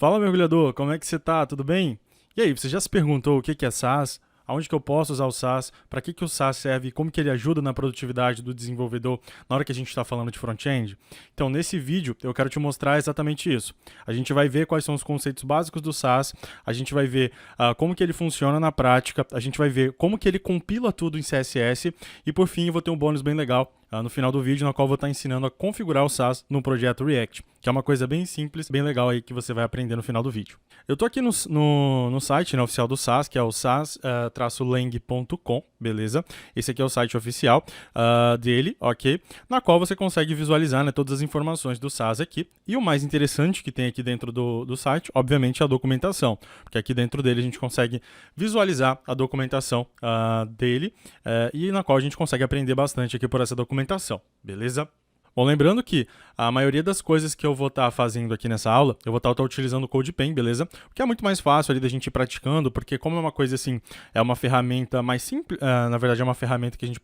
Fala, mergulhador, como é que você tá? Tudo bem? E aí, você já se perguntou o que que é SaaS? Aonde que eu posso usar o SaaS? Para que que o SaaS serve? Como que ele ajuda na produtividade do desenvolvedor na hora que a gente está falando de front-end? Então, nesse vídeo, eu quero te mostrar exatamente isso. A gente vai ver quais são os conceitos básicos do SaaS, a gente vai ver como que ele funciona na prática, a gente vai ver como que ele compila tudo em CSS e, por fim, eu vou ter um bônus bem legal no final do vídeo, na qual eu vou estar ensinando a configurar o SaaS no projeto React, que é uma coisa bem simples, bem legal aí que você vai aprender no final do vídeo. Eu tô aqui no site, né, oficial do SaaS, que é o saas-lang.com, beleza? Esse aqui é o site oficial dele, ok? Na qual você consegue visualizar, né, todas as informações do SaaS aqui. E o mais interessante que tem aqui dentro do site, obviamente, é a documentação, porque aqui dentro dele a gente consegue visualizar a documentação dele e na qual a gente consegue aprender bastante aqui por essa documentação, beleza? Bom, lembrando que a maioria das coisas que eu vou estar fazendo aqui nessa aula, eu vou estar utilizando o CodePen, beleza? Porque é muito mais fácil ali da gente ir praticando, porque como é uma coisa assim, é uma ferramenta mais simples, na verdade é uma ferramenta que a gente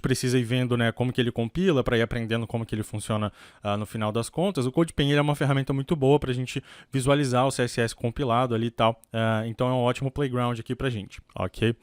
precisa ir vendo, né, como que ele compila, para ir aprendendo como que ele funciona no final das contas. O CodePen ele é uma ferramenta muito boa para a gente visualizar o CSS compilado ali e tal, então é um ótimo playground aqui pra gente, ok?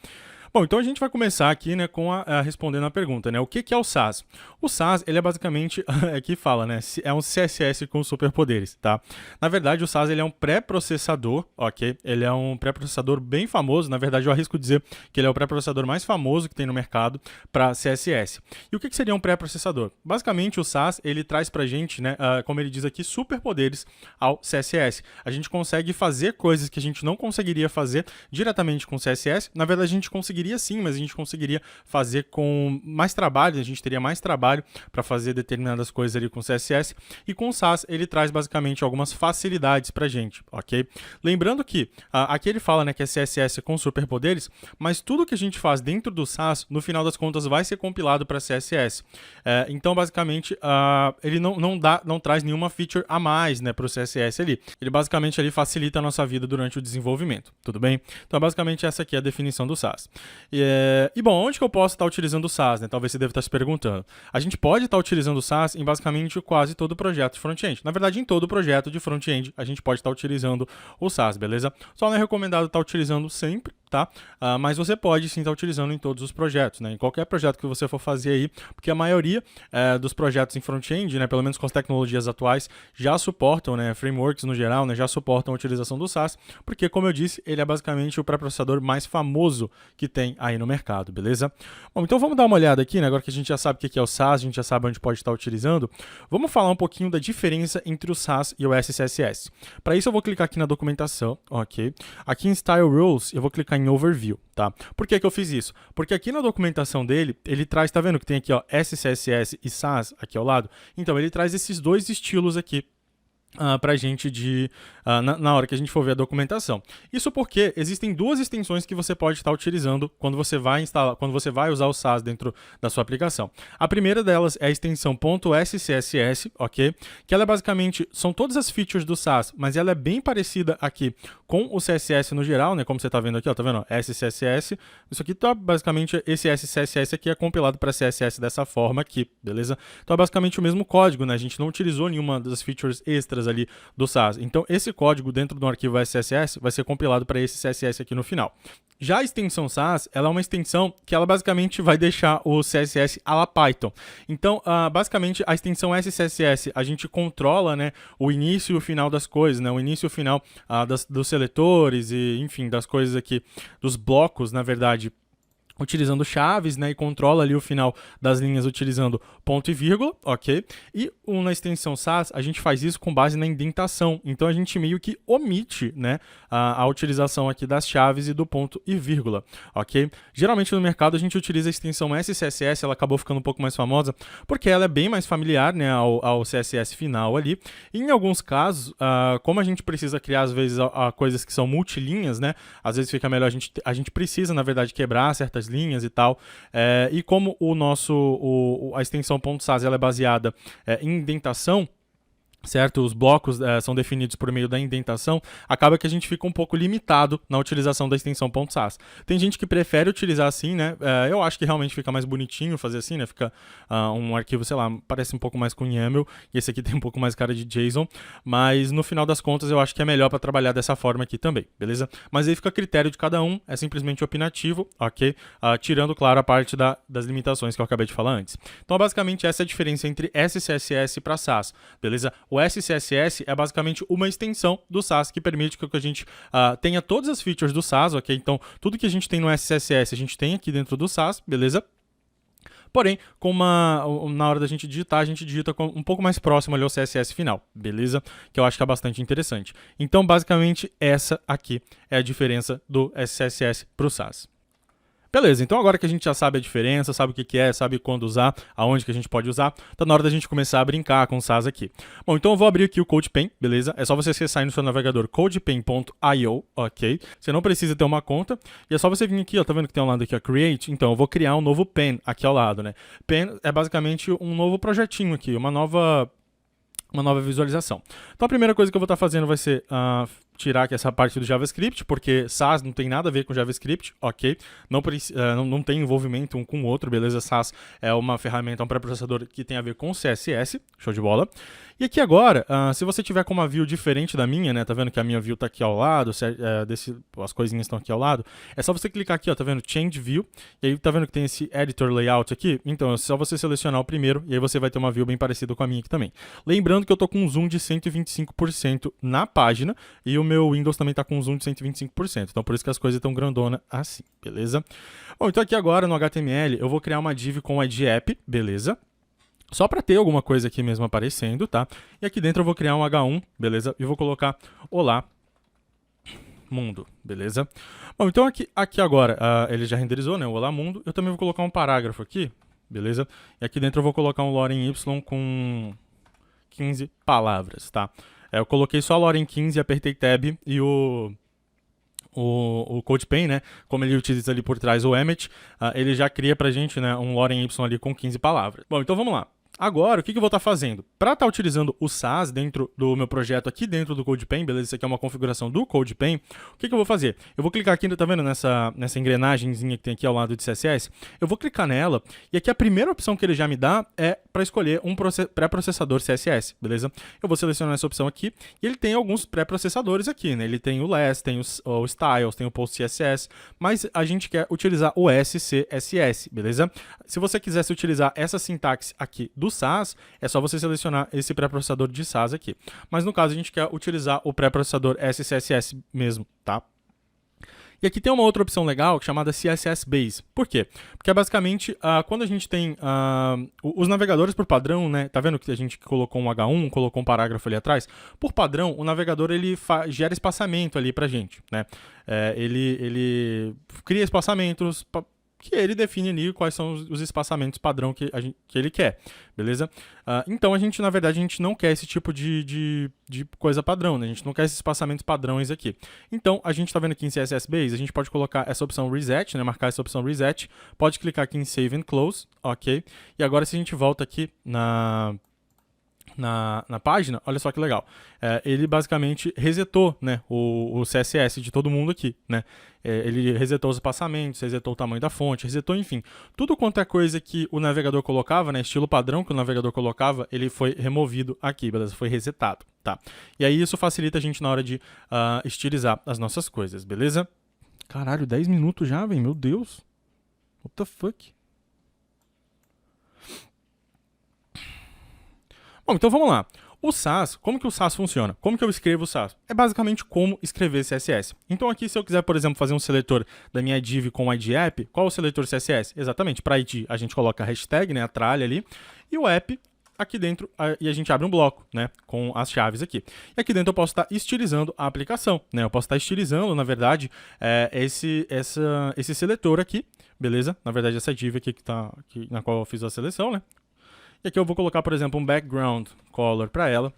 Bom, então a gente vai começar aqui, né, com respondendo a pergunta, né, o que é o SaaS? O SaaS, ele é basicamente, aqui fala, né, é um CSS com superpoderes, tá? Na verdade, o SaaS, ele é um pré-processador, ok? Ele é um pré-processador bem famoso, na verdade, eu arrisco dizer que ele é o pré-processador mais famoso que tem no mercado para CSS. E o que seria um pré-processador? Basicamente, o SaaS, ele traz pra gente, né, como ele diz aqui, superpoderes ao CSS. A gente consegue fazer coisas que a gente não conseguiria fazer diretamente com CSS. Na verdade, a gente conseguiria sim, mas a gente conseguiria fazer com mais trabalho, a gente teria mais trabalho para fazer determinadas coisas ali com CSS, e com o SaaS ele traz basicamente algumas facilidades para a gente, ok? Lembrando que aqui ele fala, né, que é CSS com superpoderes, mas tudo que a gente faz dentro do SaaS, no final das contas, vai ser compilado para CSS. Então, basicamente, ele não traz nenhuma feature a mais, né, para o CSS ali. Ele basicamente ali facilita a nossa vida durante o desenvolvimento, tudo bem? Então, basicamente, essa aqui é a definição do SaaS. E bom, onde que eu posso estar utilizando o SaaS, né? Talvez você deva estar se perguntando. A gente pode estar utilizando o SaaS em basicamente quase todo projeto de front-end. Na verdade, em todo projeto de front-end, a gente pode estar utilizando o SaaS, beleza? Só não é recomendado estar utilizando sempre, tá? Mas você pode sim estar utilizando em todos os projetos, né? Em qualquer projeto que você for fazer aí, porque a maioria dos projetos em front-end, né, pelo menos com as tecnologias atuais, já suportam, né, frameworks no geral, né, já suportam a utilização do SaaS, porque, como eu disse, ele é basicamente o pré-processador mais famoso que tem aí no mercado, beleza? Bom, então vamos dar uma olhada aqui, né, agora que a gente já sabe o que é o SaaS, a gente já sabe onde pode estar utilizando, vamos falar um pouquinho da diferença entre o SaaS e o SCSS. Para isso eu vou clicar aqui na documentação, ok? Aqui em Style Rules eu vou clicar em Overview, tá? Por que que eu fiz isso? Porque aqui na documentação dele, ele traz, tá vendo que tem aqui, ó, SCSS e SaaS aqui ao lado? Então ele traz esses dois estilos aqui pra gente na hora que a gente for ver a documentação. Isso porque existem duas extensões que você pode estar utilizando quando você vai usar o SaaS dentro da sua aplicação. A primeira delas é a extensão .scss, ok? Que ela é basicamente, são todas as features do SaaS, mas ela é bem parecida aqui com o CSS no geral, né? Como você tá vendo aqui, ó, tá vendo? SCSS. Isso aqui tá basicamente, esse SCSS aqui é compilado para CSS dessa forma aqui, beleza? Então é basicamente o mesmo código, né? A gente não utilizou nenhuma das features extras ali do SaaS. Então, esse código dentro do arquivo SCSS vai ser compilado para esse CSS aqui no final. Já a extensão SaaS, ela é uma extensão que ela basicamente vai deixar o CSS à la Python. Então, basicamente, a extensão SCSS, a gente controla, né, o início e o final das coisas, né, o início e o final dos seletores e, enfim, das coisas aqui, dos blocos, na verdade, utilizando chaves, né, e controla ali o final das linhas utilizando ponto e vírgula, ok? E na extensão SaaS, a gente faz isso com base na indentação. Então, a gente meio que omite, né, a utilização aqui das chaves e do ponto e vírgula, ok? Geralmente, no mercado, a gente utiliza a extensão SCSS, ela acabou ficando um pouco mais famosa, porque ela é bem mais familiar, né, ao CSS final ali. E, em alguns casos, como a gente precisa criar, às vezes, coisas que são multilinhas, né, às vezes fica melhor, a gente precisa, na verdade, quebrar certas linhas e tal, e como a extensão .sas ela é baseada em indentação, certo? Os blocos são definidos por meio da indentação, acaba que a gente fica um pouco limitado na utilização da extensão .sas. Tem gente que prefere utilizar assim, né? Eu acho que realmente fica mais bonitinho fazer assim, né? Fica um arquivo, sei lá, parece um pouco mais com YAML, e esse aqui tem um pouco mais cara de JSON, mas no final das contas eu acho que é melhor para trabalhar dessa forma aqui também, beleza? Mas aí fica a critério de cada um, é simplesmente opinativo, ok? Tirando, claro, a parte das limitações que eu acabei de falar antes. Então, basicamente, essa é a diferença entre SCSS para SAS, beleza? O SCSS é basicamente uma extensão do SAS que permite que a gente tenha todas as features do SAS, ok? Então, tudo que a gente tem no SCSS, a gente tem aqui dentro do SAS, beleza? Porém, na hora da gente digitar, a gente digita um pouco mais próximo ali ao CSS final, beleza? Que eu acho que é bastante interessante. Então, basicamente, essa aqui é a diferença do SCSS para o SAS. Beleza, então agora que a gente já sabe a diferença, sabe o que é, sabe quando usar, aonde que a gente pode usar, tá na hora da gente começar a brincar com o SAS aqui. Bom, então eu vou abrir aqui o CodePen, beleza? É só você acessar no seu navegador codepen.io, ok? Você não precisa ter uma conta, e é só você vir aqui, ó, tá vendo que tem um lado aqui, ó, Create? Então eu vou criar um novo pen aqui ao lado, né? Pen é basicamente um novo projetinho aqui, uma nova visualização. Então a primeira coisa que eu vou estar fazendo vai ser tirar aqui essa parte do JavaScript, porque SAS não tem nada a ver com JavaScript, ok? Não tem envolvimento um com o outro, beleza? SAS é uma ferramenta, um pré-processador que tem a ver com CSS, show de bola. E aqui agora, se você tiver com uma view diferente da minha, né? Tá vendo que a minha view tá aqui ao lado, as coisinhas estão aqui ao lado. É só você clicar aqui, ó, tá vendo? Change View. E aí tá vendo que tem esse Editor Layout aqui? Então é só você selecionar o primeiro e aí você vai ter uma view bem parecida com a minha aqui também. Lembrando que eu tô com um zoom de 125% na página e o meu Windows também tá com um zoom de 125%. Então por isso que as coisas estão grandona assim, beleza? Bom, então aqui agora no HTML eu vou criar uma div com ID App, beleza? Só para ter alguma coisa aqui mesmo aparecendo, tá? E aqui dentro eu vou criar um H1, beleza? E vou colocar Olá Mundo, beleza? Bom, então aqui agora ele já renderizou, né? O Olá Mundo. Eu também vou colocar um parágrafo aqui, beleza? E aqui dentro eu vou colocar um lorem y com 15 palavras, tá? Eu coloquei só lorem 15, apertei tab e o CodePen, né, como ele utiliza ali por trás o Emmet, ele já cria pra gente, né, um lorem y ali com 15 palavras. Bom, então vamos lá. Agora, o que eu vou estar fazendo? Para estar utilizando o SAS dentro do meu projeto aqui dentro do CodePen, beleza? Isso aqui é uma configuração do CodePen. O que eu vou fazer? Eu vou clicar aqui, tá vendo nessa engrenagemzinha que tem aqui ao lado de CSS? Eu vou clicar nela e aqui a primeira opção que ele já me dá é para escolher um pré-processador CSS, beleza? Eu vou selecionar essa opção aqui e ele tem alguns pré-processadores aqui, né? Ele tem o Less, tem o Styles, tem o PostCSS, mas a gente quer utilizar o SCSS, beleza? Se você quisesse utilizar essa sintaxe aqui do SAS, é só você selecionar esse pré-processador de SAS aqui. Mas no caso a gente quer utilizar o pré-processador SCSS mesmo, tá? E aqui tem uma outra opção legal chamada CSS Base. Por quê? Porque basicamente quando a gente tem os navegadores por padrão, né? Tá vendo que a gente colocou um H1, colocou um parágrafo ali atrás? Por padrão, o navegador ele gera espaçamento ali pra gente, né? Ele cria espaçamentos que ele define ali quais são os espaçamentos padrão que ele quer, beleza? Então, na verdade, a gente não quer esse tipo de coisa padrão, né? A gente não quer esses espaçamentos padrões aqui. Então, a gente tá vendo aqui em CSS Base, a gente pode colocar essa opção Reset, né? Marcar essa opção Reset, pode clicar aqui em Save and Close, ok? E agora, se a gente volta aqui na página, olha só que legal. Ele basicamente resetou, né, o CSS de todo mundo aqui, né? Ele resetou os espaçamentos, resetou o tamanho da fonte, resetou, enfim. Tudo quanto é coisa que o navegador colocava, né, estilo padrão que o navegador colocava, ele foi removido aqui, beleza? Foi resetado, tá? E aí isso facilita a gente na hora de estilizar as nossas coisas, beleza? Caralho, 10 minutos já, velho, meu Deus. What the fuck? Bom, então vamos lá. O SAS, como que o SAS funciona? Como que eu escrevo o SAS? É basicamente como escrever CSS. Então aqui, se eu quiser, por exemplo, fazer um seletor da minha div com ID app, qual é o seletor CSS? Exatamente, para ID a gente coloca a hashtag, né, a tralha ali, e o app aqui dentro, e a gente abre um bloco, né, com as chaves aqui. E aqui dentro eu posso estar estilizando a aplicação, né, eu posso estar estilizando, na verdade, esse seletor aqui, beleza? Na verdade, essa div aqui na qual eu fiz a seleção, né? E aqui eu vou colocar, por exemplo, um background color para ela,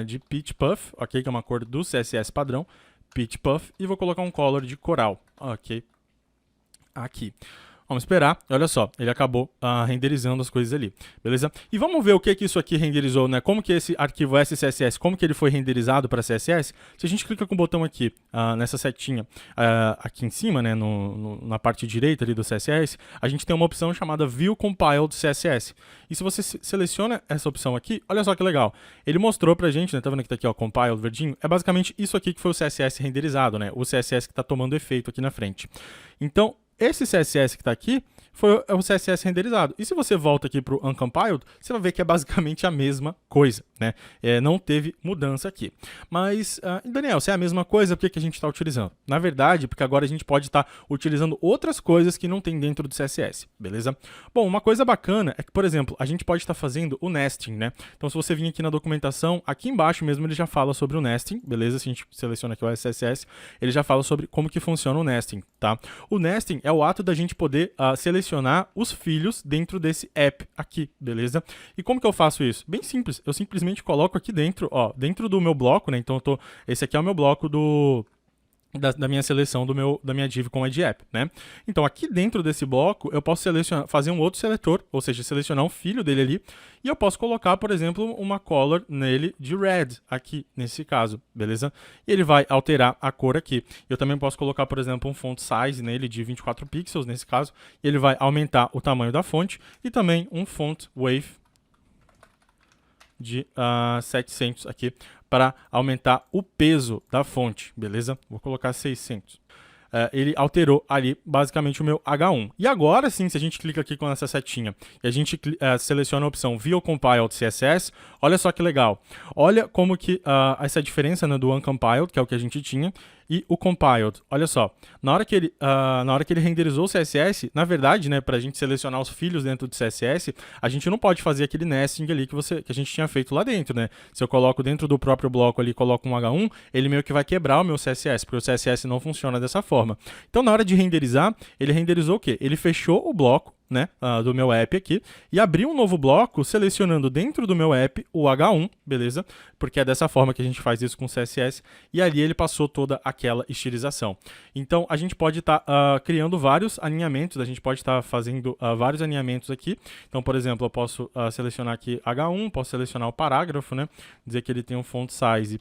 de Pitch Puff, ok? Que é uma cor do CSS padrão, Pitch Puff, e vou colocar um color de coral, ok? Aqui. Vamos esperar, olha só, ele acabou renderizando as coisas ali, beleza? E vamos ver o que isso aqui renderizou, né? Como que esse arquivo SCSS, como que ele foi renderizado para CSS? Se a gente clica com o botão aqui, nessa setinha aqui em cima, né, na parte direita ali do CSS, a gente tem uma opção chamada View Compiled CSS. E se você seleciona essa opção aqui, olha só que legal, ele mostrou pra gente, né, tá vendo que tá aqui, ó, Compiled verdinho? É basicamente isso aqui que foi o CSS renderizado, né? O CSS que tá tomando efeito aqui na frente. Então, esse CSS que está aqui foi o CSS renderizado. E se você volta aqui para o Uncompiled, você vai ver que é basicamente a mesma coisa, né? Não teve mudança aqui. Mas, Daniel, se é a mesma coisa, por que a gente está utilizando? Na verdade, porque agora a gente pode estar utilizando outras coisas que não tem dentro do CSS, beleza? Bom, uma coisa bacana é que, por exemplo, a gente pode estar fazendo o nesting, né? Então, se você vir aqui na documentação, aqui embaixo mesmo ele já fala sobre o nesting, beleza? Se a gente seleciona aqui o CSS, ele já fala sobre como que funciona o nesting, tá? O nesting é o ato da gente poder selecionar os filhos dentro desse app aqui, beleza? E como que eu faço isso? Bem simples, eu simplesmente coloco aqui dentro, ó, dentro do meu bloco, né? Então esse aqui é o meu bloco da minha seleção da minha div com ID app, né? Então aqui dentro desse bloco eu posso fazer um outro seletor, ou seja, selecionar um filho dele ali, e eu posso colocar, por exemplo, uma color nele de red aqui nesse caso, beleza? E ele vai alterar a cor aqui. Eu também posso colocar, por exemplo, um font size nele de 24 pixels nesse caso, e ele vai aumentar o tamanho da fonte, e também um font wave de 700 aqui para aumentar o peso da fonte, beleza? Vou colocar 600. Ele alterou ali basicamente o meu H1. E agora sim, se a gente clica aqui com essa setinha e a gente seleciona a opção View Compiled CSS, olha só que legal. Olha como que essa diferença, né, do Uncompiled, que é o que a gente tinha, e o Compiled. Olha só, na hora que ele renderizou o CSS, na verdade, né, para a gente selecionar os filhos dentro do CSS, a gente não pode fazer aquele nesting ali que a gente tinha feito lá dentro, né? Se eu coloco dentro do próprio bloco ali, coloco um H1, ele meio que vai quebrar o meu CSS, porque o CSS não funciona dessa forma. Então, na hora de renderizar, ele renderizou o quê? Ele fechou o bloco, né, do meu app aqui, e abriu um novo bloco selecionando dentro do meu app o H1, beleza? Porque é dessa forma que a gente faz isso com o CSS, e ali ele passou toda aquela estilização. Então, a gente pode estar criando vários alinhamentos, a gente pode estar fazendo vários alinhamentos aqui. Então, por exemplo, eu posso selecionar aqui H1, posso selecionar o parágrafo, né, dizer que ele tem um font size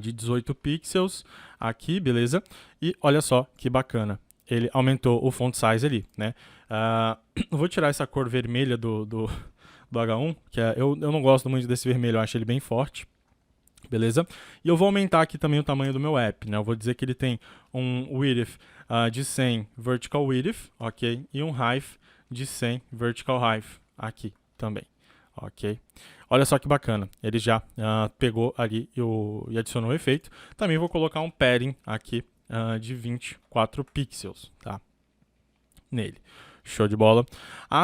de 18 pixels aqui, beleza? E olha só que bacana, ele aumentou o font size ali, né? Vou tirar essa cor vermelha do H1, que eu não gosto muito desse vermelho, eu acho ele bem forte, beleza? E eu vou aumentar aqui também o tamanho do meu app, né? Eu vou dizer que ele tem um width de 100 vertical width, ok? E um height de 100 vertical height aqui também, ok? Olha só que bacana, ele já pegou ali e adicionou o efeito. Também vou colocar um padding aqui de 24 pixels, tá? Nele. Show de bola.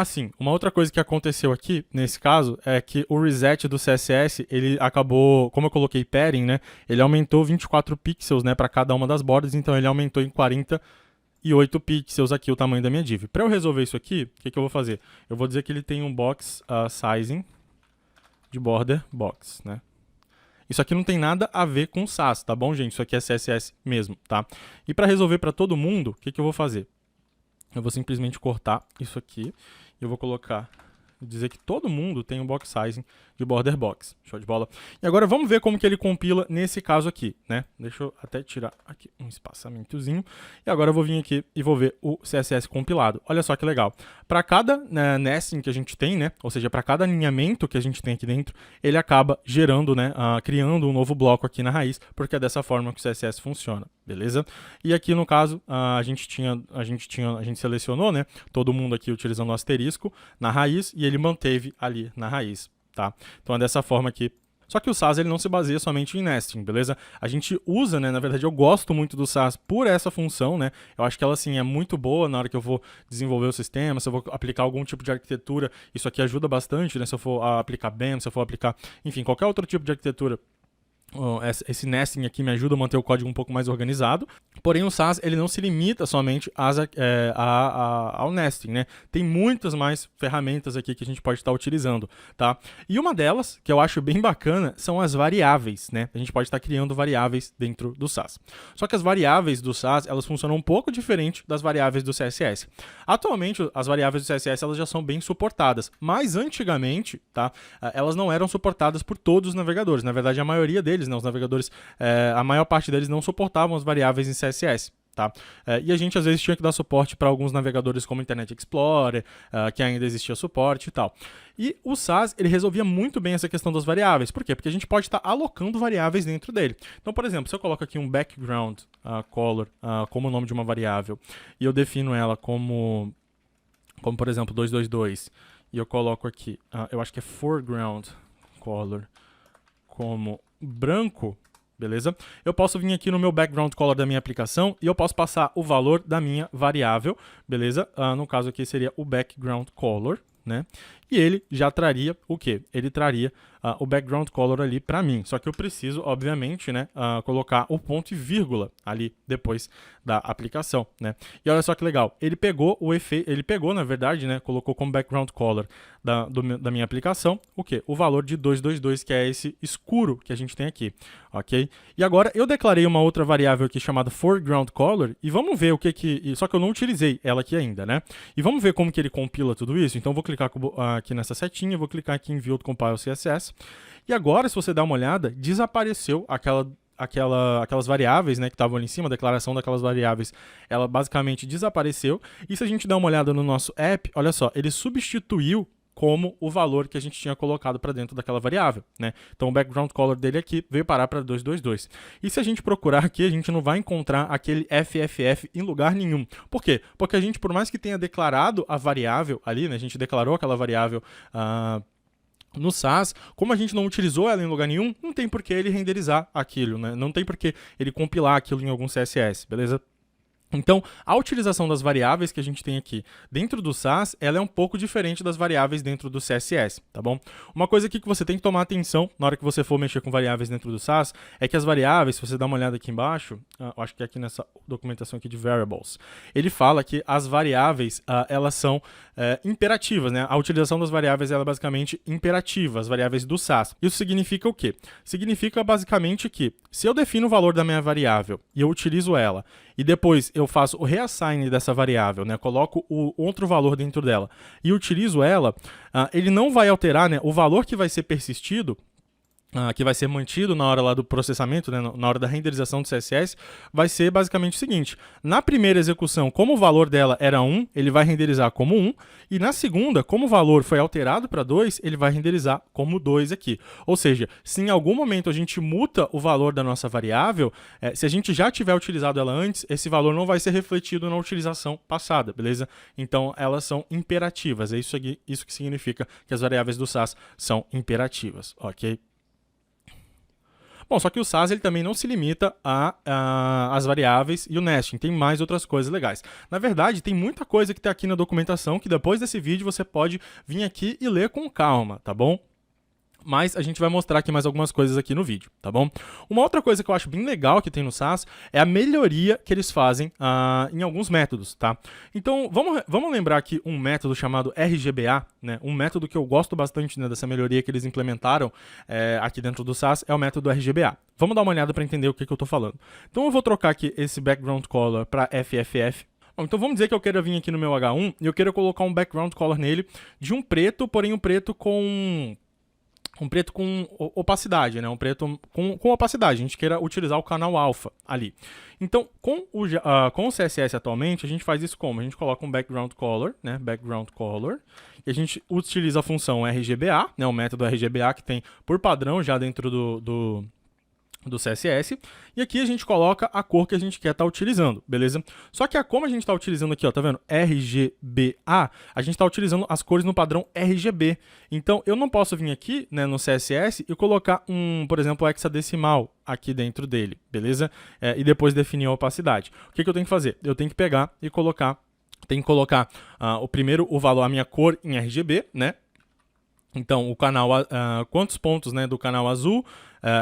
Sim, uma outra coisa que aconteceu aqui, nesse caso, é que o reset do CSS, ele acabou, como eu coloquei padding, né, ele aumentou 24 pixels, né, para cada uma das bordas, então ele aumentou em 48 pixels aqui o tamanho da minha div. Para eu resolver isso aqui, o que eu vou fazer? Eu vou dizer que ele tem um box sizing de border box, né? Isso aqui não tem nada a ver com Sass, tá bom, gente? Isso aqui é CSS mesmo, tá? E para resolver para todo mundo, o que eu vou fazer? Eu vou simplesmente cortar isso aqui e eu vou colocar, dizer que todo mundo tem um box sizing de border box. Show de bola. E agora vamos ver como que ele compila nesse caso aqui, né? Deixa eu até tirar aqui um espaçamentozinho. E agora eu vou vir aqui e vou ver o CSS compilado. Olha só que legal. Para cada nesting que a gente tem, né? Ou seja, para cada alinhamento que a gente tem aqui dentro, ele acaba gerando, né? Criando um novo bloco aqui na raiz, porque é dessa forma que o CSS funciona. Beleza? E aqui no caso, a gente selecionou, né? Todo mundo aqui utilizando o asterisco na raiz e ele manteve ali na raiz, tá? Então é dessa forma aqui. Só que o Sass ele não se baseia somente em nesting, beleza? A gente usa, né? Na verdade, eu gosto muito do Sass por essa função, né? Eu acho que ela, assim, é muito boa na hora que eu vou desenvolver o sistema, se eu vou aplicar algum tipo de arquitetura, isso aqui ajuda bastante, né? Se eu for aplicar BEM, se eu for aplicar, enfim, qualquer outro tipo de arquitetura, esse nesting aqui me ajuda a manter o código um pouco mais organizado. Porém, o Sass ele não se limita somente ao nesting, né? Tem muitas mais ferramentas aqui que a gente pode estar utilizando, tá? E uma delas, que eu acho bem bacana, são as variáveis, né? A gente pode estar criando variáveis dentro do Sass. Só que as variáveis do Sass, elas funcionam um pouco diferente das variáveis do CSS. Atualmente, as variáveis do CSS, elas já são bem suportadas, mas antigamente, tá? Elas não eram suportadas por todos os navegadores. Na verdade, a maioria deles, né, os navegadores, a maior parte deles não suportavam as variáveis em CSS. Tá? E a gente às vezes tinha que dar suporte para alguns navegadores como Internet Explorer, que ainda existia suporte e tal. E o Sass ele resolvia muito bem essa questão das variáveis. Por quê? Porque a gente pode estar alocando variáveis dentro dele. Então, por exemplo, se eu coloco aqui um background color como o nome de uma variável e eu defino ela como por exemplo 222 e eu coloco aqui, eu acho que é foreground color como branco, beleza? Eu posso vir aqui no meu background color da minha aplicação e eu posso passar o valor da minha variável, beleza? No caso aqui seria o background color, né? E ele já traria o quê? Ele traria o background color ali para mim. Só que eu preciso, obviamente, né, colocar o ponto e vírgula ali depois da aplicação, né? E olha só que legal. Ele pegou o efeito, ele pegou, na verdade, né, colocou como background color da minha aplicação o quê? O valor de 222, que é esse escuro que a gente tem aqui, ok? E agora eu declarei uma outra variável aqui chamada foreground color e vamos ver o que só que eu não utilizei ela aqui ainda, né? E vamos ver como que ele compila tudo isso. Então eu vou clicar aqui nessa setinha, vou clicar aqui em View Compile CSS. E agora, se você der uma olhada, desapareceu aquelas variáveis, né, que estavam ali em cima, a declaração daquelas variáveis, ela basicamente desapareceu. E se a gente der uma olhada no nosso app, olha só, ele substituiu como o valor que a gente tinha colocado para dentro daquela variável, né? Então o background color dele aqui veio parar para 222. E se a gente procurar aqui, a gente não vai encontrar aquele FFF em lugar nenhum. Por quê? Porque a gente, por mais que tenha declarado a variável ali, né, a gente declarou aquela variável no Sass, como a gente não utilizou ela em lugar nenhum, não tem por que ele renderizar aquilo, né? Não tem por que ele compilar aquilo em algum CSS, beleza? Então, a utilização das variáveis que a gente tem aqui dentro do Sass, ela é um pouco diferente das variáveis dentro do CSS, tá bom? Uma coisa aqui que você tem que tomar atenção na hora que você for mexer com variáveis dentro do Sass, é que as variáveis, se você dá uma olhada aqui embaixo, eu acho que é aqui nessa documentação aqui de variables, ele fala que as variáveis, elas são imperativas, né? A utilização das variáveis ela é basicamente imperativa, as variáveis do Sass. Isso significa o quê? Significa basicamente que, se eu defino o valor da minha variável e eu utilizo ela, e depois eu faço o reassign dessa variável, né? Coloco o outro valor dentro dela e utilizo ela, ele não vai alterar, né, o valor que vai ser persistido, que vai ser mantido na hora lá do processamento, né, na hora da renderização do CSS, vai ser basicamente o seguinte: na primeira execução, como o valor dela era 1, ele vai renderizar como 1, e na segunda, como o valor foi alterado para 2, ele vai renderizar como 2 aqui. Ou seja, se em algum momento a gente muta o valor da nossa variável, se a gente já tiver utilizado ela antes, esse valor não vai ser refletido na utilização passada, beleza? Então, elas são imperativas, é isso que significa que as variáveis do Sass são imperativas, ok? Bom, só que o Sass ele também não se limita às variáveis e o nesting, tem mais outras coisas legais. Na verdade, tem muita coisa que está aqui na documentação que depois desse vídeo você pode vir aqui e ler com calma, tá bom? Mas a gente vai mostrar aqui mais algumas coisas aqui no vídeo, tá bom? Uma outra coisa que eu acho bem legal que tem no Sass é a melhoria que eles fazem em alguns métodos, tá? Então, vamos lembrar aqui um método chamado RGBA, né? Um método que eu gosto bastante, né, dessa melhoria que eles implementaram aqui dentro do Sass é o método RGBA. Vamos dar uma olhada para entender o que eu estou falando. Então, eu vou trocar aqui esse background color para FFF. Bom, então vamos dizer que eu quero vir aqui no meu H1 e eu quero colocar um background color nele de um preto, porém um preto com opacidade, né? Um preto com opacidade. A gente queira utilizar o canal alfa ali. Então, com o CSS atualmente, a gente faz isso como? A gente coloca um background color, né? Background color. E a gente utiliza a função RGBA, né? O método RGBA que tem por padrão já dentro do CSS, e aqui a gente coloca a cor que a gente quer estar utilizando, beleza? Só que como a gente está utilizando aqui, ó, tá vendo? RGBA, a gente está utilizando as cores no padrão RGB. Então, eu não posso vir aqui, né, no CSS e colocar por exemplo, hexadecimal aqui dentro dele, beleza? E depois definir a opacidade. O que eu tenho que fazer? Eu tenho que pegar e colocar, o valor, a minha cor em RGB, né? Então, o canal, quantos pontos, né, do canal azul,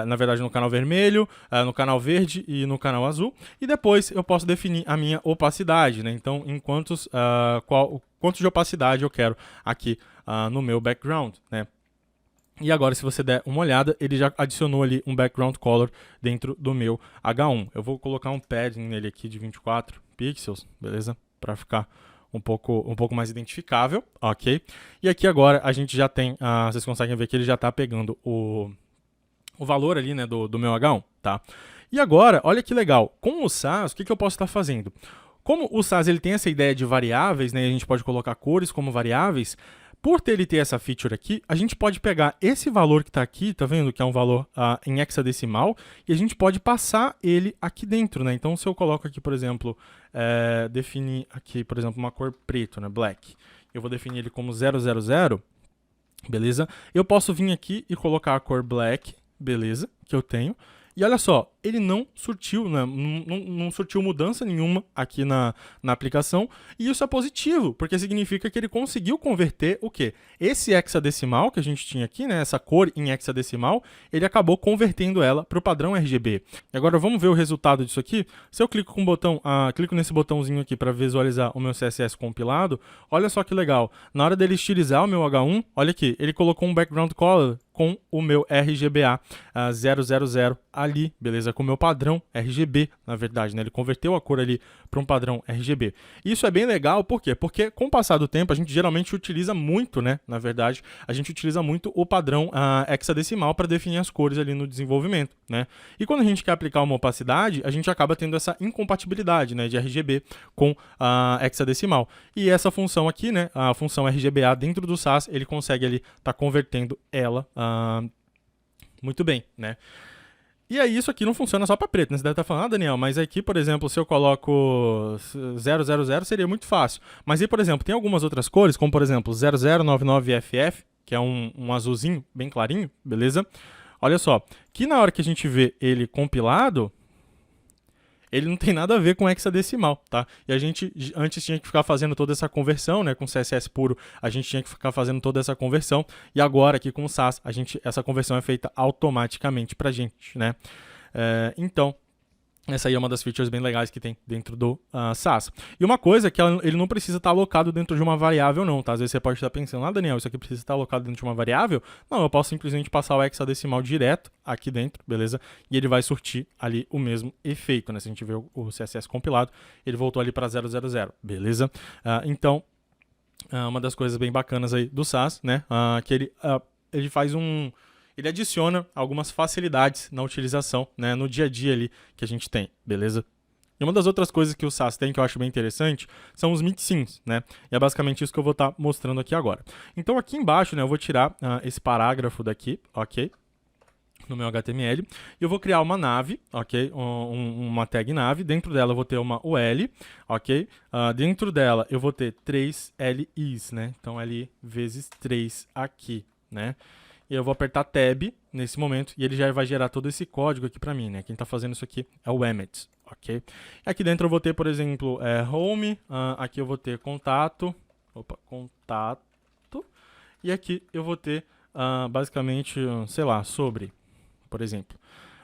na verdade no canal vermelho, no canal verde e no canal azul. E depois eu posso definir a minha opacidade, né? Então, em quantos de opacidade eu quero aqui no meu background, né? E agora, se você der uma olhada, ele já adicionou ali um background color dentro do meu H1. Eu vou colocar um padding nele aqui de 24 pixels, beleza? Para ficar um pouco mais identificável, ok? E aqui agora a gente já tem, vocês conseguem ver que ele já está pegando o valor ali, né, do meu H1, tá? E agora, olha que legal, com o Sass, o que eu posso estar fazendo? Como o Sass ele tem essa ideia de variáveis, né, e a gente pode colocar cores como variáveis, por ele ter essa feature aqui, a gente pode pegar esse valor que está aqui, tá vendo? Que é um valor em hexadecimal, e a gente pode passar ele aqui dentro, né? Então, se eu coloco aqui, por exemplo, definir aqui, por exemplo, uma cor preto, né? Black. Eu vou definir ele como 000, beleza? Eu posso vir aqui e colocar a cor black, beleza? Que eu tenho. E olha só, ele não surtiu, né? não surtiu mudança nenhuma aqui na aplicação, e isso é positivo, porque significa que ele conseguiu converter o quê? Esse hexadecimal que a gente tinha aqui, né? Essa cor em hexadecimal, ele acabou convertendo ela para o padrão RGB. E agora vamos ver o resultado disso aqui. Se eu clico com o botão, clico nesse botãozinho aqui para visualizar o meu CSS compilado, olha só que legal. Na hora dele estilizar o meu H1, olha aqui, ele colocou um background color com o meu RGBA 000 ali, beleza? Com o meu padrão RGB, na verdade, né? Ele converteu a cor ali para um padrão RGB. Isso é bem legal, por quê? Porque com o passar do tempo, a gente geralmente utiliza muito, né? Na verdade, a gente utiliza muito o padrão hexadecimal para definir as cores ali no desenvolvimento, né? E quando a gente quer aplicar uma opacidade, a gente acaba tendo essa incompatibilidade, né? De RGB com hexadecimal. E essa função aqui, né? A função RGBA dentro do Sass, ele consegue ali estar convertendo ela muito bem, né? E aí isso aqui não funciona só para preto, né? Você deve estar falando, Daniel, mas aqui, por exemplo, se eu coloco 000 seria muito fácil. Mas aí, por exemplo, tem algumas outras cores, como por exemplo 0099FF, que é um azulzinho bem clarinho, beleza? Olha só, que na hora que a gente vê ele compilado, ele não tem nada a ver com hexadecimal, tá? E a gente antes tinha que ficar fazendo toda essa conversão, né? Com CSS puro, a gente tinha que ficar fazendo toda essa conversão. E agora, aqui com o Sass, essa conversão é feita automaticamente pra gente, né? Então, essa aí é uma das features bem legais que tem dentro do Sass. E uma coisa é que ele não precisa estar alocado dentro de uma variável, não, tá? Às vezes você pode estar pensando, Daniel, isso aqui precisa estar alocado dentro de uma variável? Não, eu posso simplesmente passar o hexadecimal direto aqui dentro, beleza? E ele vai surtir ali o mesmo efeito, né? Se a gente ver o CSS compilado, ele voltou ali para 000, beleza? Então, uma das coisas bem bacanas aí do Sass, né? Que ele faz ele adiciona algumas facilidades na utilização, né, no dia a dia ali que a gente tem, beleza? E uma das outras coisas que o Sass tem que eu acho bem interessante são os mid-scenes, né? E é basicamente isso que eu vou estar mostrando aqui agora. Então aqui embaixo, né, eu vou tirar esse parágrafo daqui, ok? No meu HTML, e eu vou criar uma nave, ok? Uma tag nave, dentro dela eu vou ter uma UL, ok? Dentro dela eu vou ter 3 LIs, né? Então L vezes 3 aqui, né? E eu vou apertar Tab nesse momento e ele já vai gerar todo esse código aqui para mim, né? Quem está fazendo isso aqui é o Emmet, ok? E aqui dentro eu vou ter, por exemplo, Home, aqui eu vou ter contato, e aqui eu vou ter basicamente, sei lá, sobre, por exemplo.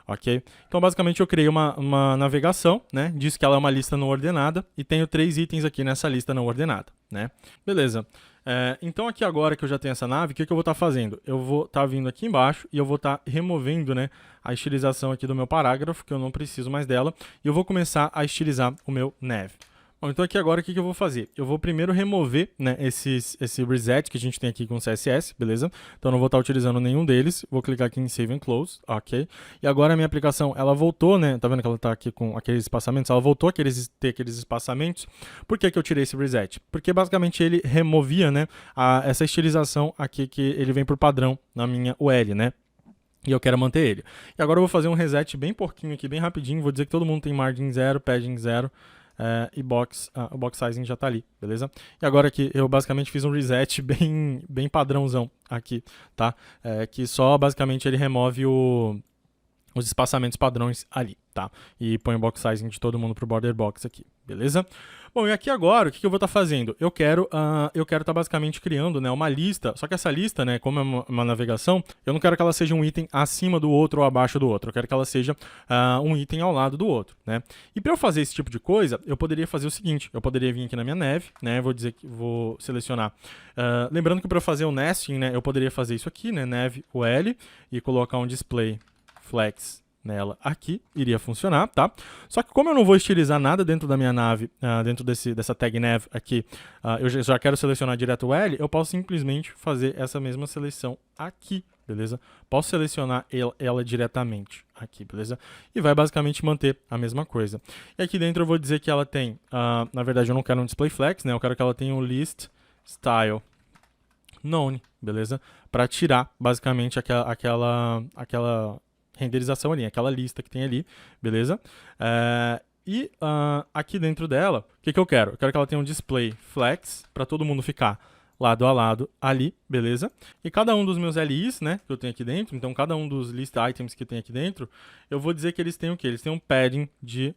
Ok? Então, basicamente, eu criei uma navegação, né? Diz que ela é uma lista não ordenada e tenho 3 itens aqui nessa lista não ordenada, né? Beleza. Então, aqui agora que eu já tenho essa nave, o que eu vou estar fazendo? Eu vou estar vindo aqui embaixo e eu vou estar removendo, né, a estilização aqui do meu parágrafo, que eu não preciso mais dela, e eu vou começar a estilizar o meu nav. Bom, então aqui agora o que eu vou fazer? Eu vou primeiro remover, né, esse reset que a gente tem aqui com o CSS, beleza? Então eu não vou estar utilizando nenhum deles. Vou clicar aqui em Save and Close, ok? E agora a minha aplicação, ela voltou, né? Tá vendo que ela tá aqui com aqueles espaçamentos? Ela voltou a ter aqueles espaçamentos. Por que eu tirei esse reset? Porque basicamente ele removia, né, essa estilização aqui que ele vem por padrão na minha UL, né? E eu quero manter ele. E agora eu vou fazer um reset bem porquinho aqui, bem rapidinho. Vou dizer que todo mundo tem margin 0, padding 0. E o box sizing já tá ali, beleza? E agora aqui eu basicamente fiz um reset bem padrãozão aqui, tá? Que só basicamente ele remove os espaçamentos padrões ali, tá? E põe o box sizing de todo mundo pro border box aqui, beleza? Bom, e aqui agora, o que eu vou estar fazendo? Eu quero estar basicamente criando, né, uma lista, só que essa lista, né, como é uma navegação, eu não quero que ela seja um item acima do outro ou abaixo do outro, eu quero que ela seja um item ao lado do outro, né? E para eu fazer esse tipo de coisa, eu poderia fazer o seguinte, eu poderia vir aqui na minha neve, né, vou selecionar, lembrando que para eu fazer o nesting, né, eu poderia fazer isso aqui, né, neve ul, e colocar um display flex nela aqui, iria funcionar, tá? Só que como eu não vou estilizar nada dentro da minha nave, dentro dessa tag nav aqui, eu já quero selecionar direto o L, eu posso simplesmente fazer essa mesma seleção aqui, beleza? Posso selecionar ela diretamente aqui, beleza? E vai basicamente manter a mesma coisa. E aqui dentro eu vou dizer que ela tem, na verdade eu não quero um display flex, né? Eu quero que ela tenha um list style known, beleza? Para tirar basicamente aquela renderização ali, aquela lista que tem ali, beleza? Aqui dentro dela, o que eu quero? Eu quero que ela tenha um display flex para todo mundo ficar lado a lado ali, beleza? E cada um dos meus LIs, né, que eu tenho aqui dentro, então cada um dos list items que tem aqui dentro, eu vou dizer que eles têm o quê? Eles têm um padding de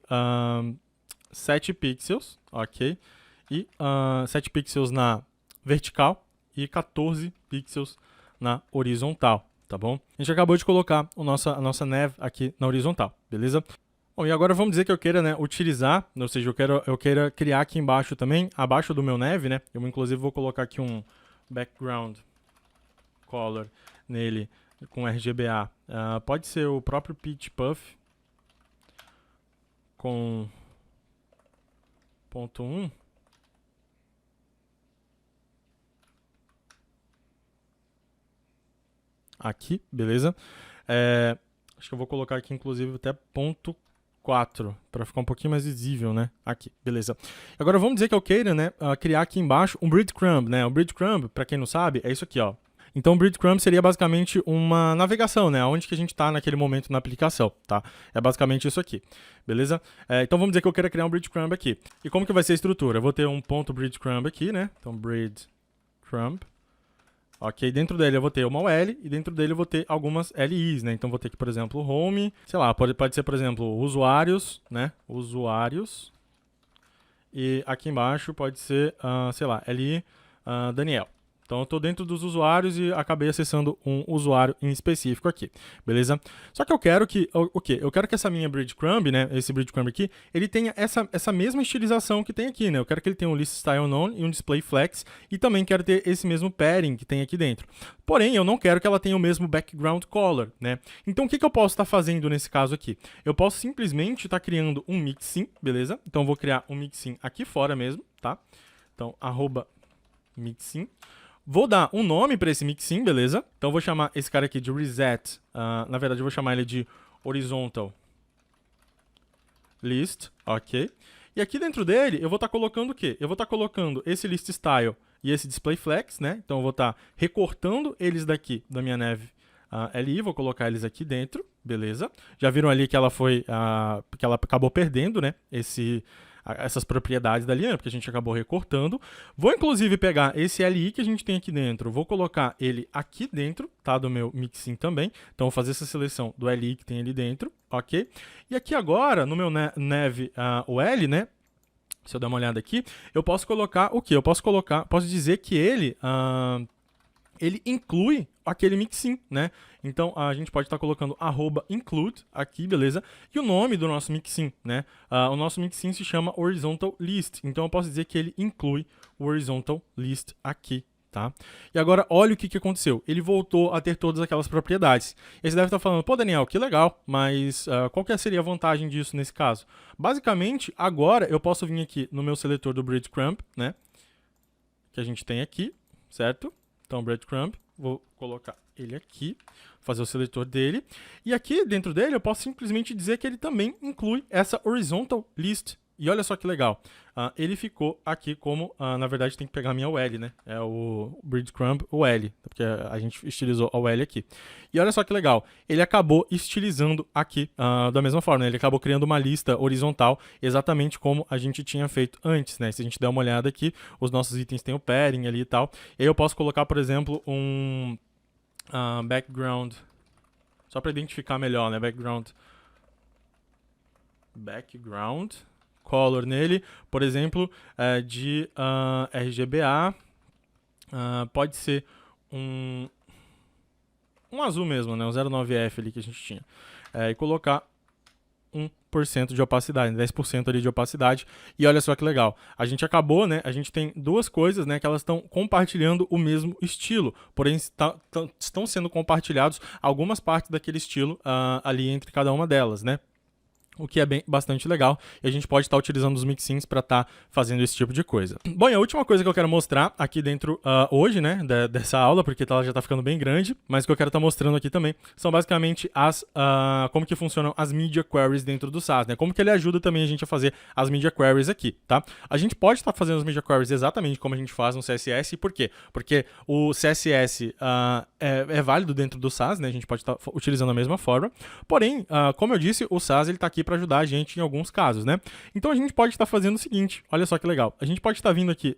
7 pixels, ok? E 7 pixels na vertical e 14 pixels na horizontal, tá bom? A gente acabou de colocar a nossa nav aqui na horizontal, beleza? Bom, e agora vamos dizer que eu queira, né, utilizar, ou seja, eu queira criar aqui embaixo também, abaixo do meu nav, né? Eu inclusive vou colocar aqui um background color nele com RGBA. Pode ser o próprio pitch puff com .1. Aqui, beleza? Acho que eu vou colocar aqui, inclusive, até ponto 4, para ficar um pouquinho mais visível, né? Aqui, beleza. Agora vamos dizer que eu queira, né, criar aqui embaixo um breadcrumb, né? O breadcrumb, para quem não sabe, é isso aqui, ó. Então o breadcrumb seria basicamente uma navegação, né? Onde que a gente está naquele momento na aplicação, tá? É basicamente isso aqui, beleza? Então vamos dizer que eu queira criar um breadcrumb aqui. E como que vai ser a estrutura? Eu vou ter um ponto breadcrumb aqui, né? Então breadcrumb. Ok, dentro dele eu vou ter uma UL e dentro dele eu vou ter algumas LIs, né? Então vou ter aqui, por exemplo, home, sei lá, pode ser, por exemplo, usuários, né? Usuários. E aqui embaixo pode ser, sei lá, LI Daniel. Então eu estou dentro dos usuários e acabei acessando um usuário em específico aqui, beleza? Só que eu quero que, eu quero que essa minha breadcrumb, né, esse breadcrumb aqui, ele tenha essa mesma estilização que tem aqui, né? Eu quero que ele tenha um list style known e um display flex e também quero ter esse mesmo padding que tem aqui dentro. Porém, eu não quero que ela tenha o mesmo background color, né? Então o que eu posso estar fazendo nesse caso aqui? Eu posso simplesmente estar criando um mixin, beleza? Então eu vou criar um mixin aqui fora mesmo, tá? Então, @mixin. Vou dar um nome para esse mixin, beleza? Então eu vou chamar esse cara aqui de reset. Na verdade, eu vou chamar ele de horizontal list, ok? E aqui dentro dele, eu vou estar colocando o quê? Eu vou estar colocando esse list style e esse display flex, né? Então eu vou estar recortando eles daqui da minha nav LI, vou colocar eles aqui dentro, beleza? Já viram ali que ela que ela acabou perdendo, né? Essas propriedades da linha, porque a gente acabou recortando. Vou inclusive pegar esse LI que a gente tem aqui dentro, vou colocar ele aqui dentro, tá, do meu mixin também. Então vou fazer essa seleção do LI que tem ali dentro, ok? E aqui agora, no meu nav UL, né, se eu der uma olhada aqui, eu posso colocar o quê? Posso dizer que ele inclui aquele mixin, né? Então a gente pode estar colocando @include aqui, beleza? E o nome do nosso mixin, né? O nosso mixin se chama horizontal list. Então eu posso dizer que ele inclui o horizontal list aqui, tá? E agora olha o que aconteceu. Ele voltou a ter todas aquelas propriedades. E você deve estar falando, pô, Daniel, que legal, mas qual que seria a vantagem disso nesse caso? Basicamente, agora eu posso vir aqui no meu seletor do breadcrumb, né? Que a gente tem aqui, certo? Então, breadcrumb, vou colocar ele aqui, fazer o seletor dele. E aqui dentro dele eu posso simplesmente dizer que ele também inclui essa horizontal list. E olha só que legal. Ele ficou aqui como, na verdade tem que pegar a minha UL, né? É o breadcrumb UL, porque a gente estilizou a UL aqui. E olha só que legal. Ele acabou estilizando aqui da mesma forma, né? Ele acabou criando uma lista horizontal, exatamente como a gente tinha feito antes, né? Se a gente der uma olhada aqui, os nossos itens têm o padding ali e tal. E aí eu posso colocar, por exemplo, um background... só para identificar melhor, né? Background color nele, por exemplo, de RGBA, pode ser um azul mesmo, né? Um 09F ali que a gente tinha. E colocar 1% de opacidade, 10% ali de opacidade. E olha só que legal. A gente acabou, né? A gente tem duas coisas, né? Que elas estão compartilhando o mesmo estilo. Porém, estão sendo compartilhados algumas partes daquele estilo ali entre cada uma delas, né? O que é bastante legal, e a gente pode estar utilizando os mixins para estar fazendo esse tipo de coisa. Bom, e a última coisa que eu quero mostrar aqui dentro hoje, né, dessa aula, porque ela já está ficando bem grande, mas o que eu quero estar mostrando aqui também são basicamente como que funcionam as media queries dentro do SaaS, né, como que ele ajuda também a gente a fazer as media queries aqui, tá? A gente pode estar fazendo as media queries exatamente como a gente faz no CSS, por quê? Porque o CSS é válido dentro do SaaS, né, a gente pode estar utilizando a mesma forma, porém, como eu disse, o SaaS ele está aqui para ajudar a gente em alguns casos, né? Então a gente pode estar fazendo o seguinte, olha só que legal, a gente pode estar vindo aqui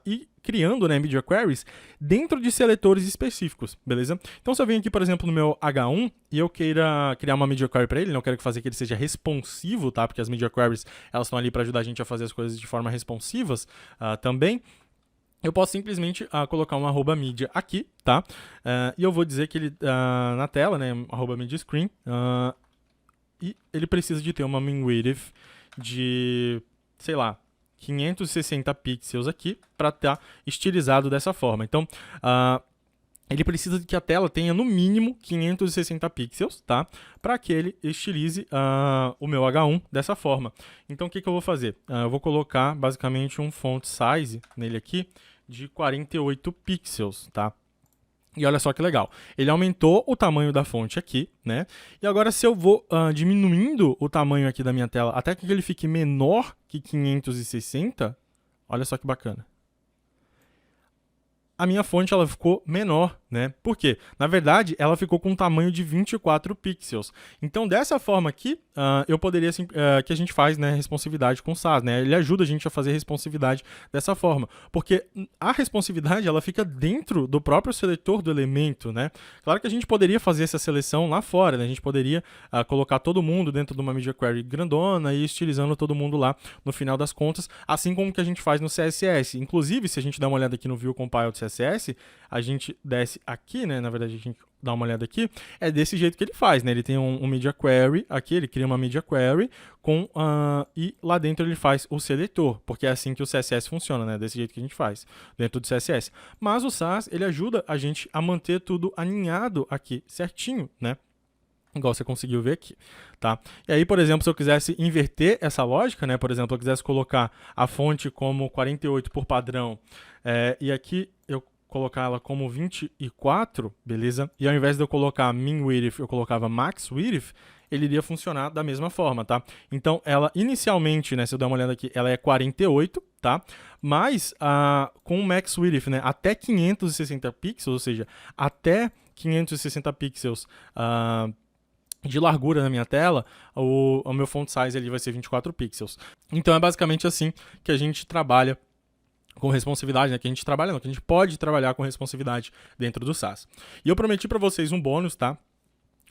e criando, né, media queries dentro de seletores específicos, beleza? Então se eu venho aqui, por exemplo, no meu H1 e eu queira criar uma media query para ele, né, eu quero fazer que ele seja responsivo, tá? Porque as media queries, elas estão ali para ajudar a gente a fazer as coisas de forma responsivas também. Eu posso simplesmente colocar um @media aqui, tá? E eu vou dizer que ele na tela, né, @media screen, e ele precisa de ter uma min width de, sei lá, 560 pixels aqui para estar estilizado dessa forma. Então, ele precisa de que a tela tenha no mínimo 560 pixels, tá? Para que ele estilize o meu H1 dessa forma. Então, o que eu vou fazer? Eu vou colocar basicamente um font size nele aqui de 48 pixels, tá? E olha só que legal, ele aumentou o tamanho da fonte aqui, né? E agora se eu vou diminuindo o tamanho aqui da minha tela até que ele fique menor que 560, olha só que bacana. A minha fonte ela ficou menor, né? Por quê? Na verdade, ela ficou com um tamanho de 24 pixels. Então, dessa forma aqui, eu poderia, que a gente faz, né, responsividade com o SaaS, né? Ele ajuda a gente a fazer responsividade dessa forma, porque a responsividade, ela fica dentro do próprio seletor do elemento, né? Claro que a gente poderia fazer essa seleção lá fora, né? A gente poderia colocar todo mundo dentro de uma media query grandona e estilizando todo mundo lá no final das contas, assim como que a gente faz no CSS. Inclusive, se a gente dá uma olhada aqui no View Compile do CSS, a gente desce aqui, né? Na verdade, a gente dá uma olhada aqui, é desse jeito que ele faz, né? Ele tem um media query aqui, ele cria uma media query e lá dentro ele faz o seletor, porque é assim que o CSS funciona, né? Desse jeito que a gente faz dentro do CSS. Mas o SaaS, ele ajuda a gente a manter tudo alinhado aqui certinho, né? Igual você conseguiu ver aqui, tá? E aí, por exemplo, se eu quisesse inverter essa lógica, né? Por exemplo, eu quisesse colocar a fonte como 48 por padrão, e aqui eu colocar ela como 24, beleza? E ao invés de eu colocar min width, eu colocava max width, ele iria funcionar da mesma forma, tá? Então, ela inicialmente, né, se eu der uma olhada aqui, ela é 48, tá? Mas com o max width, né, até 560 pixels, ou seja, até 560 pixels de largura na minha tela, o meu font size ele vai ser 24 pixels. Então é basicamente assim que a gente trabalha com responsividade, né? Que a gente pode trabalhar com responsividade dentro do SaaS. E eu prometi para vocês um bônus, tá?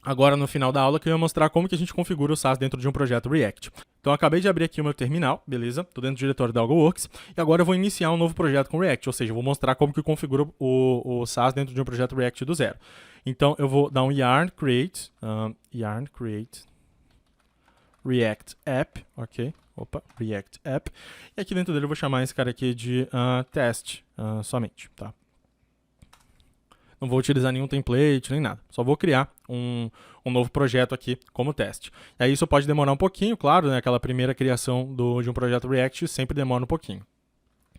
Agora no final da aula que eu ia mostrar como que a gente configura o SaaS dentro de um projeto React. Então eu acabei de abrir aqui o meu terminal, beleza? Estou dentro do diretório da AlgoWorks e agora eu vou iniciar um novo projeto com React, ou seja, eu vou mostrar como que configura o SaaS dentro de um projeto React do zero. Então eu vou dar um yarn create React App, ok? React App. E aqui dentro dele eu vou chamar esse cara aqui de test somente, tá? Não vou utilizar nenhum template, nem nada. Só vou criar um novo projeto aqui como teste. E aí isso pode demorar um pouquinho, claro, né? Aquela primeira criação de um projeto React sempre demora um pouquinho.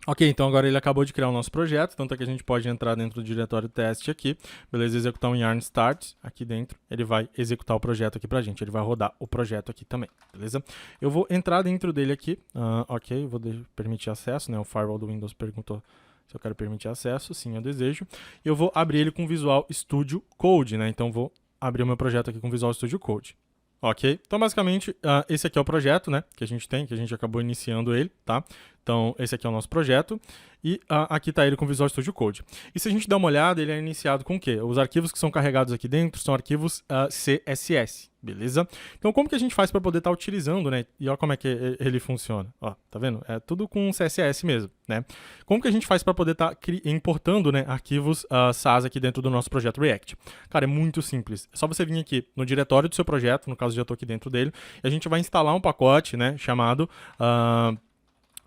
Ok, então agora ele acabou de criar o nosso projeto, tanto é que a gente pode entrar dentro do diretório teste aqui, beleza? Executar um yarn start aqui dentro, ele vai executar o projeto aqui pra gente, ele vai rodar o projeto aqui também, beleza? Eu vou entrar dentro dele aqui, ok, vou permitir acesso, né? O firewall do Windows perguntou se eu quero permitir acesso, sim, eu desejo. E eu vou abrir ele com Visual Studio Code, né? Então vou abrir o meu projeto aqui com Visual Studio Code. Ok? Então basicamente esse aqui é o projeto, né? Que a gente tem, que a gente acabou iniciando ele, tá? Então, esse aqui é o nosso projeto e aqui está ele com o Visual Studio Code. E se a gente der uma olhada, ele é iniciado com o quê? Os arquivos que são carregados aqui dentro são arquivos CSS, beleza? Então, como que a gente faz para poder estar utilizando, né? E olha como é que ele funciona. Ó, tá vendo? É tudo com CSS mesmo, né? Como que a gente faz para poder estar importando, né, arquivos SAS aqui dentro do nosso projeto React? Cara, é muito simples. É só você vir aqui no diretório do seu projeto, no caso já estou aqui dentro dele, e a gente vai instalar um pacote, né, chamado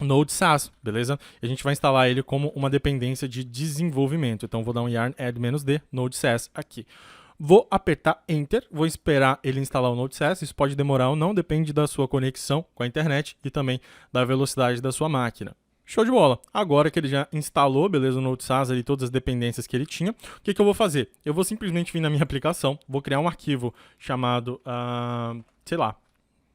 Node.sass, beleza? E a gente vai instalar ele como uma dependência de desenvolvimento. Então, vou dar um yarn add-d Node.sass aqui. Vou apertar Enter, vou esperar ele instalar o Node.sass. Isso pode demorar ou não, depende da sua conexão com a internet e também da velocidade da sua máquina. Show de bola! Agora que ele já instalou, beleza, o Node.sass ali, todas as dependências que ele tinha, o que eu vou fazer? Eu vou simplesmente vir na minha aplicação, vou criar um arquivo chamado, sei lá,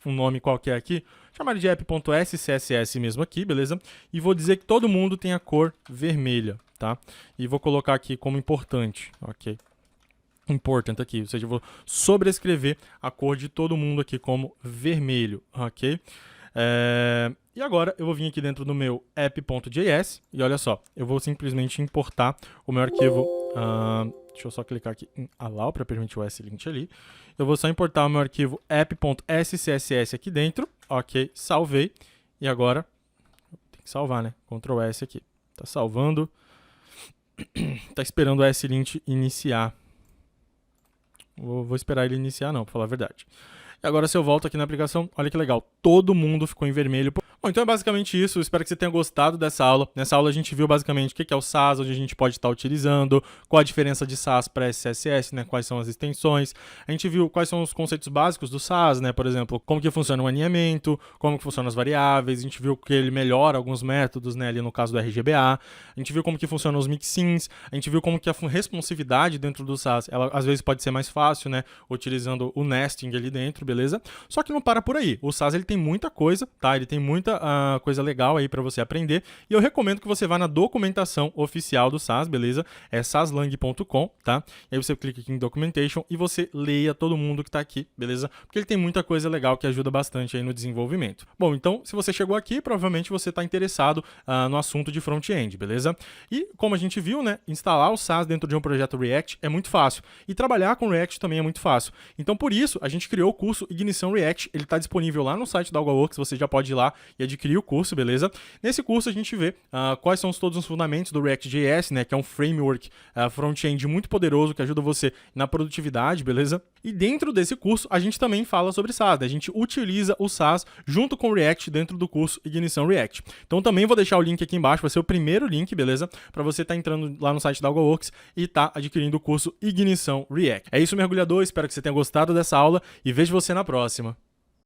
um nome qualquer aqui, chamar de app.scss mesmo aqui, beleza? E vou dizer que todo mundo tem a cor vermelha, tá? E vou colocar aqui como importante, ok? Important aqui, ou seja, eu vou sobrescrever a cor de todo mundo aqui como vermelho, ok? E agora eu vou vir aqui dentro do meu app.js e olha só, eu vou simplesmente importar o meu arquivo. Deixa eu só clicar aqui em allow para permitir o S-lint ali. Eu vou só importar o meu arquivo app.scss aqui dentro. Ok, salvei. E agora, tem que salvar, né? Ctrl S aqui. Tá salvando. Tá esperando o S-lint iniciar. Vou esperar ele iniciar não, para falar a verdade. E agora se eu volto aqui na aplicação, olha que legal. Todo mundo ficou em vermelho. Bom, então é basicamente isso. Eu espero que você tenha gostado dessa aula. Nessa aula a gente viu basicamente o que é o SAS, onde a gente pode estar utilizando, qual a diferença de SAS para SCSS, né? Quais são as extensões. A gente viu quais são os conceitos básicos do SAS, né? Por exemplo, como que funciona o alinhamento, como que funcionam as variáveis. A gente viu que ele melhora alguns métodos, né? Ali no caso do RGBA. A gente viu como que funcionam os mixins. A gente viu como que a responsividade dentro do SAS, ela às vezes pode ser mais fácil, né? Utilizando o nesting ali dentro, beleza? Só que não para por aí. O SAS, ele tem muita coisa, tá? Ele tem muita coisa legal aí para você aprender. E eu recomendo que você vá na documentação oficial do SAS, beleza? É saslang.com, tá? E aí você clica aqui em Documentation e você leia todo mundo que tá aqui, beleza? Porque ele tem muita coisa legal que ajuda bastante aí no desenvolvimento. Bom, então, se você chegou aqui, provavelmente você tá interessado no assunto de front-end, beleza? E, como a gente viu, né? Instalar o SAS dentro de um projeto React é muito fácil. E trabalhar com React também é muito fácil. Então, por isso, a gente criou o curso Ignição React. Ele tá disponível lá no site da AlgaWorks, você já pode ir lá e adquirir o curso, beleza? Nesse curso a gente vê quais são todos os fundamentos do React.js, né, que é um framework front-end muito poderoso que ajuda você na produtividade, beleza? E dentro desse curso a gente também fala sobre SAS, né? A gente utiliza o SAS junto com o React dentro do curso Ignição React. Então também vou deixar o link aqui embaixo, vai ser o primeiro link, beleza? Para você estar entrando lá no site da AlgaWorks e tá adquirindo o curso Ignição React. É isso, mergulhador, espero que você tenha gostado dessa aula e vejo você na próxima.